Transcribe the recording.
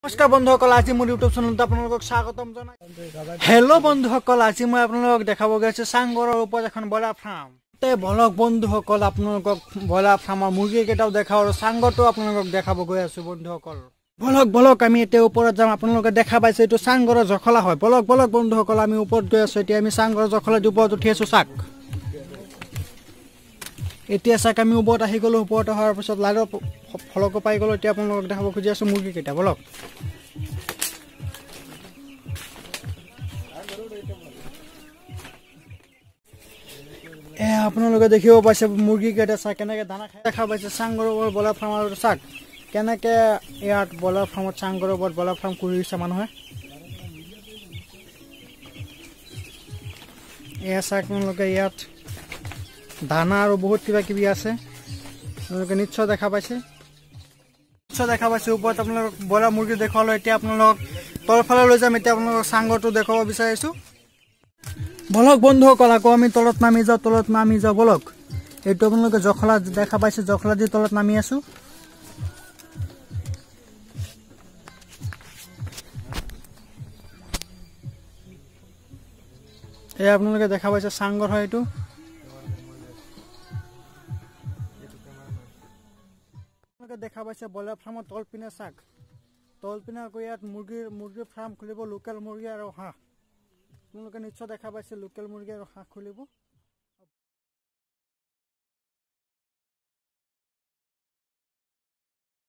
নমস্কাৰ বন্ধুসকল, আজি মোৰ ইউটিউব চেনেলত আপোনালোকক স্বাগতম জনাই। হেল্ল' বন্ধুসকল, আজি মই আপোনালোকক দেখাব গৈছোঁ চাংঘৰৰ ওপৰত এখন ব্ৰইলাৰ ফাৰ্ম। বলক বন্ধুসকল, আপোনালোকক ব্ৰইলাৰ ফাৰ্মৰ মুৰ্গী কেইটাও দেখাওঁ আৰু চাংঘৰটো আপোনালোকক দেখাব গৈ আছোঁ বন্ধুসকল। বলক আমি এতিয়া ওপৰত যাম। আপোনালোকে দেখা পাইছে এইটো চাংঘৰৰ জখলা হয়। বলক বন্ধুসকল, আমি ওপৰত গৈ আছোঁ। এতিয়া আমি চাংঘৰৰ জখলাৰ ওপৰত উঠি আছোঁ। চাক এতিয়া আমি ওপৰত আহি গ'লোঁ। ওপৰত অহাৰ পিছত লাইটৰ ফলকো পাই গ'লোঁ। এতিয়া আপোনালোকক দেখাব খুজি আছোঁ মুৰ্গীকেইটা। বলক আপোনালোকে দেখিব পাইছে মুৰ্গীকেইটা চাক কেনেকৈ দানা খাই। দেখা পাইছে চাংঘৰৰ ওপৰত ব্ৰইলাৰ ফাৰ্ম আৰু চাক কেনেকৈ ইয়াত ব্ৰইলাৰ ফাৰ্মত চাংঘৰৰ ওপৰত ব্ৰইলাৰ ফাৰ্ম কৰিছে মানুহে। চাক আপোনালোকে ইয়াত দানা আৰু বহুত কিবা কিবি আছে। আপোনালোকে নিশ্চয় দেখা পাইছে ওপৰত আপোনালোকক ব্ৰইলাৰ মুৰ্গী দেখুৱালো। এতিয়া আপোনালোকক তলফালে লৈ যাম। এতিয়া আপোনালোকক চাংঘৰটো দেখুৱাব বিচাৰিছোঁ। বলক বন্ধুসকল, আকৌ আমি তলত নামি যাওঁ। বলক এইটো আপোনালোকে জখলা দেখা পাইছে। জখলা দি তলত নামি আছোঁ। এয়া আপোনালোকে দেখা পাইছে চাংঘৰ হয় এইটো। দেখা পাইছে ব্ৰইলাৰ ফাৰ্মৰ তলপিনে চাক। তলপিনে আকৌ ইয়াত মুৰ্গীৰ ফাৰ্ম খুলিব, লোকেল মুৰ্গী আৰু হাঁহ। আপোনালোকে নিশ্চয় দেখা পাইছে লোকেল মুৰ্গী আৰু হাঁহ খুলিব।